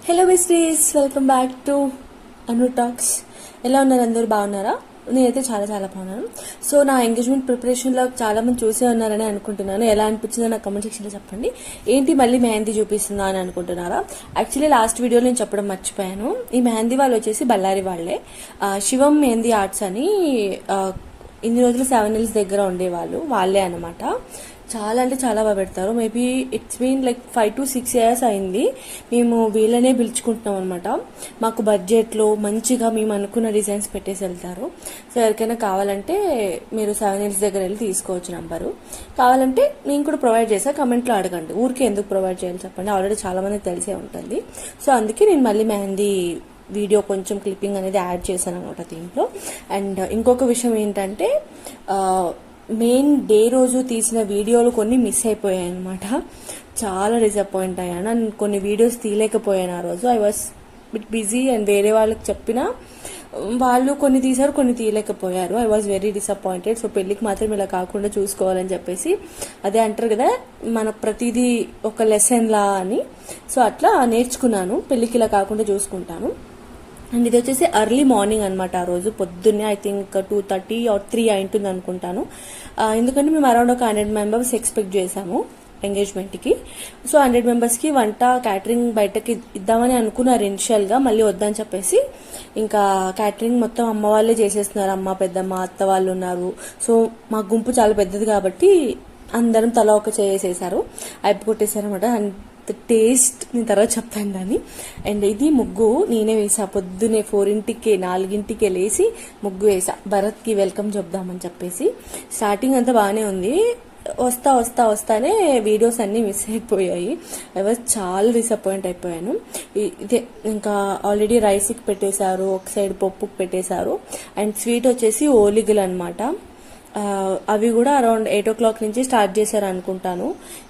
Hello besties, welcome back to Anu talks. ఎలా ఉన్నారు? అందరూ బాగున్నారా? నేనైతే చాలా చాలా బాగున్నాను. సో నా ఎంగేజ్మెంట్ ప్రిపరేషన్లో చాలా మంది చూసే ఉన్నారని అనుకుంటున్నాను. ఎలా అనిపించిందో నా కమెంట్ సెక్షన్లో చెప్పండి. ఏంటి మళ్ళీ మెహందీ చూపిస్తుందా అని అనుకుంటున్నారా? యాక్చువల్లీ లాస్ట్ వీడియోలో నేను చెప్పడం మర్చిపోయాను. ఈ మెహందీ వాళ్ళు వచ్చేసి బళ్ళారి వాళ్ళే. శివం మెహందీ ఆర్ట్స్ అని ఇన్ని రోజులు 7 Hills దగ్గర ఉండేవాళ్ళు, వాళ్ళే అనమాట. చాలా అంటే చాలా బాగా పెడతారు. Maybe it's been like 5 to 6 years అయింది మేము వీళ్ళనే పిలుచుకుంటున్నాం అనమాట. మాకు బడ్జెట్లో మంచిగా మేము అనుకున్న డిజైన్స్ పెట్టేసి వెళ్తారు. సో ఎవరికైనా కావాలంటే మీరు 7 Hills దగ్గర వెళ్ళి తీసుకోవచ్చు నంబరు. కావాలంటే నేను కూడా ప్రొవైడ్ చేసా, కమెంట్లో అడగండి. ఊరికే ఎందుకు ప్రొవైడ్ చేయాలి చెప్పండి, ఆల్రెడీ చాలా మందికి తెలిసే ఉంటుంది. సో అందుకే నేను మళ్ళీ మెహందీ వీడియో కొంచెం క్లిప్పింగ్ అనేది యాడ్ చేశాను అనమాట దీంట్లో. అండ్ ఇంకొక విషయం ఏంటంటే మెయిన్ డే రోజు తీసిన వీడియోలు కొన్ని మిస్ అయిపోయాయి అనమాట. చాలా డిసప్పాయింట్ అయ్యాను. అండ్ కొన్ని వీడియోస్ తీయలేకపోయాను ఆ రోజు. I was bit busy and వేరే వాళ్ళకి చెప్పినా వాళ్ళు కొన్ని తీశారు, కొన్ని తీయలేకపోయారు. I was very disappointed. So పెళ్లికి మాత్రం ఇలా కాకుండా చూసుకోవాలని చెప్పేసి, అదే అంటారు కదా మన ప్రతిదీ ఒక లెసన్ లా అని. సో అట్లా నేర్చుకున్నాను, పెళ్లికి ఇలా కాకుండా చూసుకుంటాను. అండ్ ఇది వచ్చేసి ఎర్లీ మార్నింగ్ అనమాట. ఆ రోజు పొద్దున్నే ఐ థింక్ 2:30 or 3 అయింటుంది అనుకుంటాను. ఎందుకంటే మేము అరౌండ్ ఒక 100 members ఎక్స్పెక్ట్ చేసాము ఎంగేజ్మెంట్కి. సో 100 members వంట క్యాటరింగ్ బయటకి ఇద్దామని అనుకున్నారు ఇనిషియల్గా. మళ్ళీ వద్దని చెప్పేసి ఇంకా క్యాటరింగ్ మొత్తం అమ్మ వాళ్ళే చేసేస్తున్నారు. అమ్మ, పెద్దమ్మ, అత్త వాళ్ళు ఉన్నారు. సో మా గుంపు చాలా పెద్దది కాబట్టి అందరం తల ఒక చేసేసారు, అయిపోగొట్టేశారనమాట. అండ్ టేస్ట్ నేను తర్వాత చెప్తాను దాన్ని. అండ్ ఇది ముగ్గు నేనే వేసా. పొద్దునే 4కి లేసి ముగ్గు వేసా, భరత్కి వెల్కమ్ చెప్దామని చెప్పేసి. స్టార్టింగ్ అంతా బాగానే ఉంది. వస్తానే వీడియోస్ అన్నీ మిస్ అయిపోయాయి. ఐ వాజ్ చాలా డిసప్పాయింట్ అయిపోయాను. ఇదే ఇంకా ఆల్రెడీ రైస్కి పెట్టేశారు, ఒక సైడ్ పప్పుకి పెట్టేశారు. అండ్ స్వీట్ వచ్చేసి ఓలిగులు అనమాట. అవి కూడా అరౌండ్ 8 o'clock నుంచి స్టార్ట్ చేశారు అనుకుంటాను.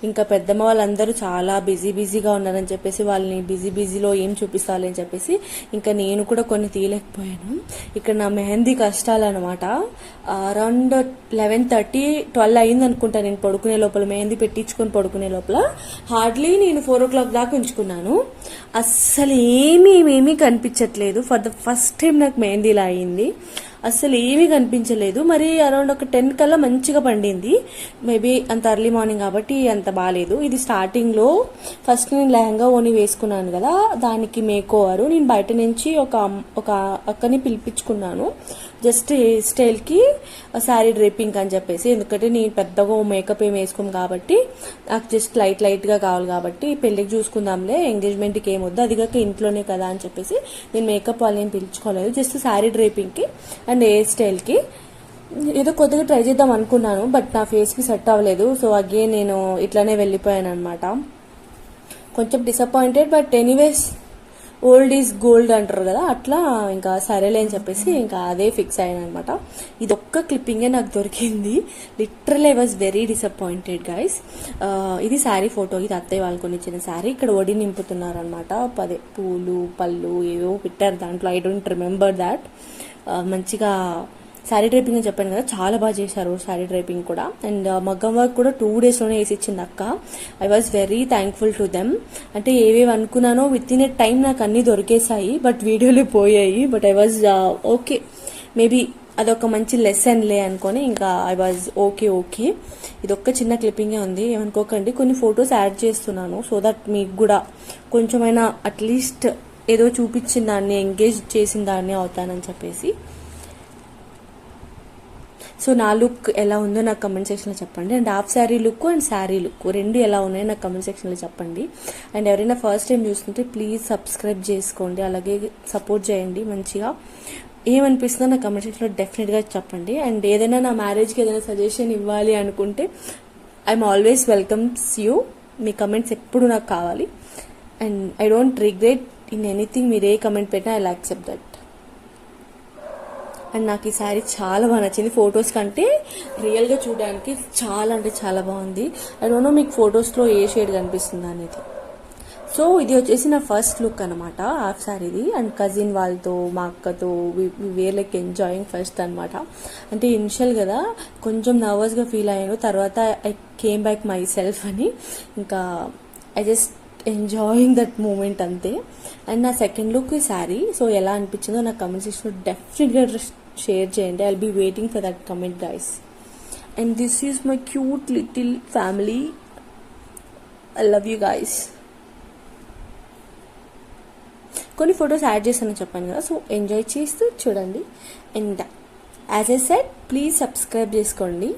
ఇంకా పెద్దమ్మ వాళ్ళందరూ చాలా బిజీగా ఉన్నారని చెప్పేసి వాళ్ళని బిజీలో ఏం చూపిస్తాలి అని చెప్పేసి ఇంకా నేను కూడా కొన్ని తీయలేకపోయాను. ఇక్కడ నా మెహందీ కష్టాలు అనమాట. అరౌండ్ 11:30, 12 అయింది అనుకుంటా నేను పడుకునే లోపల, మెహందీ పెట్టించుకొని పడుకునే లోపల. హార్డ్లీ నేను 4 o'clock దాకా ఉంచుకున్నాను. అస్సలు ఏమీ కనిపించట్లేదు. ఫర్ ద ఫస్ట్ టైం నాకు మెహందీలా అయింది. అస్సలు ఏమీ కనిపించలేదు. మరి అరౌండ్ ఒక 10 కల్లా మంచిగా పండింది. మేబీ అంత ఎర్లీ మార్నింగ్ కాబట్టి అంత బాగాలేదు. ఇది స్టార్టింగ్లో ఫస్ట్ నేను లెహంగా ఓని వేసుకున్నాను కదా, దానికి మేకోవర్ నేను బయట నుంచి ఒక అక్కని పిలిపించుకున్నాను. జస్ట్ హెయిర్ స్టైల్కి శారీ డ్రేపింగ్ అని చెప్పేసి. ఎందుకంటే నేను పెద్దగా మేకప్ ఏం వేసుకోము కాబట్టి నాకు జస్ట్ లైట్గా కావాలి కాబట్టి పెళ్ళికి చూసుకుందాంలే, ఎంగేజ్మెంట్కి ఏమొద్దు, అదిగాక ఇంట్లోనే కదా అని చెప్పేసి నేను మేకప్ వాళ్ళని పిలుచుకోలేదు. జస్ట్ శారీ డ్రేపింగ్కి అండ్ హెయిర్ స్టైల్కి ఏదో కొత్తగా ట్రై చేద్దాం అనుకున్నాను, బట్ నా ఫేస్కి సెట్ అవ్వలేదు. సో అగైన్ నేను ఇట్లానే వెళ్ళిపోయాను అనమాట. కొంచెం disappointed, but anyways old is gold అంటారు కదా, అట్లా ఇంకా సరేలే అని చెప్పేసి ఇంకా అదే ఫిక్స్ అయ్యాను అనమాట. ఇది ఒక్క క్లిప్పింగే నాకు దొరికింది. Literal I was very disappointed guys. ఇది శారీ ఫోటో, ఇది అత్తయ్య వాళ్ళు కొని ఇచ్చిన శారీ. ఇక్కడ ఒడి నింపుతున్నారు అనమాట. పదే పూలు పళ్ళు ఏవో పెట్టారు దాంట్లో, ఐ డోంట్ రిమెంబర్ దాట్. మంచిగా శారీ డ్రైపింగ్ అని చెప్పాను కదా, చాలా బాగా చేశారు శారీ డ్రైపింగ్ కూడా. అండ్ మగ్గం వర్క్ కూడా 2 daysలోనే వేసి ఇచ్చింది అక్క. I was very thankful to them. అంటే ఏవేవి అనుకున్నానో విత్ ఇన్ ఏ టైం నాకు అన్నీ దొరికేసాయి, బట్ వీడియోలు పోయాయి. But I was okay, maybe అదొక మంచి లెసన్లే అనుకొని ఇంకా ఐ వాజ్ ఓకే. ఇదొక్క చిన్న క్లిప్పింగే ఉంది, ఏమనుకోకండి. కొన్ని ఫొటోస్ యాడ్ చేస్తున్నాను సో దట్ మీకు కూడా కొంచెమైనా అట్లీస్ట్ ఏదో చూపించిన దాన్ని, ఎంగేజ్ చేసిన దాన్ని అవుతానని చెప్పేసి. సో నా లుక్ ఎలా ఉందో నాకు కమెంట్ సెక్షన్లో చెప్పండి. And half sari look and sari look రెండు ఎలా ఉన్నాయో నాకు కమెంట్ సెక్షన్లో చెప్పండి. అండ్ ఎవరైనా ఫస్ట్ టైం చూస్తుంటే ప్లీజ్ సబ్స్క్రైబ్ చేసుకోండి, అలాగే సపోర్ట్ చేయండి మంచిగా. ఏమనిపిస్తుందో నా కమెంట్ సెక్షన్లో డెఫినెట్గా చెప్పండి. అండ్ ఏదైనా నా మ్యారేజ్కి ఏదైనా సజెషన్ ఇవ్వాలి అనుకుంటే I'm always welcomes you. Me comments ఎప్పుడు నాకు కావాలి. And I don't regret in anything. మీరు ఏ కమెంట్ పెట్టినా ఐ యాక్సెప్ట్ దట్. అండ్ నాకు ఈ శారీ చాలా బాగా నచ్చింది. ఫొటోస్ కంటే రియల్గా చూడడానికి చాలా అంటే చాలా బాగుంది. ఐ డోంట్ నో మీకు ఫొటోస్లో ఏ షేడ్ కనిపిస్తుంది అనేది. సో ఇది వచ్చేసి నా ఫస్ట్ లుక్ అనమాట, హాఫ్ శారీది. అండ్ కజిన్ వాళ్ళతో, మా అక్కతో వేర్ లైక్ ఎంజాయింగ్ ఫస్ట్ అనమాట. అంటే ఇనిషియల్ కదా కొంచెం నర్వస్గా ఫీల్ అయ్యాను, తర్వాత I came back myself అని. ఇంకా I just enjoying that moment అంతే. అండ్ నా సెకండ్ లుక్ శారీ. సో ఎలా అనిపించిందో నాకు కమెంట్ సెక్షన్లో డెఫినెట్గా షేర్ చేయండి. I'll be waiting for that comment guys. And this is my cute little family. I love you guys. కొన్ని ఫొటోస్ యాడ్ చేస్తానని చెప్పాను కదా, సో ఎంజాయ్ చేస్తూ చూడండి. And as I said, please subscribe చేసుకోండి.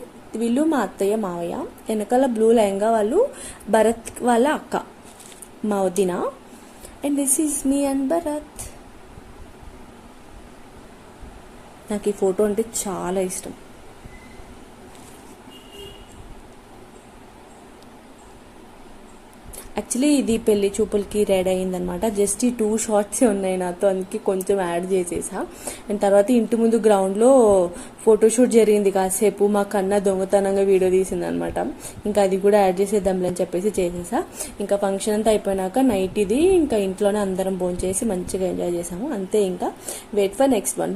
వీళ్ళు మా అత్తయ్య మావయ్య, వెనకాల బ్లూ లెహంగా వాళ్ళు భరత్ వాళ్ళ అక్క, మా వదిన. And this is me and Bharat. నాకు ఈ ఫోటో అంటే చాలా ఇష్టం. యాక్చువల్లీ ఇది పెళ్లి చూపులకి రెడీ అయిందనమాట. జస్ట్ ఈ 2 షార్ట్స్ ఉన్నాయి నాతో, అందుకే కొంచెం యాడ్ చేసేసా. అండ్ తర్వాత ఇంటి ముందు గ్రౌండ్లో ఫోటోషూట్ జరిగింది కాసేపు. మా కన్నా దొంగతనంగా వీడియో తీసింది అనమాట. ఇంకా అది కూడా యాడ్ చేసేద్దాంలే అని చెప్పేసి చేసేసా. ఇంకా ఫంక్షన్ అంతా అయిపోయినాక నైట్ ఇది ఇంకా ఇంట్లోనే అందరం భోంచేసి మంచిగా ఎంజాయ్ చేసాము అంతే. ఇంకా వెయిట్ ఫర్ నెక్స్ట్ వన్.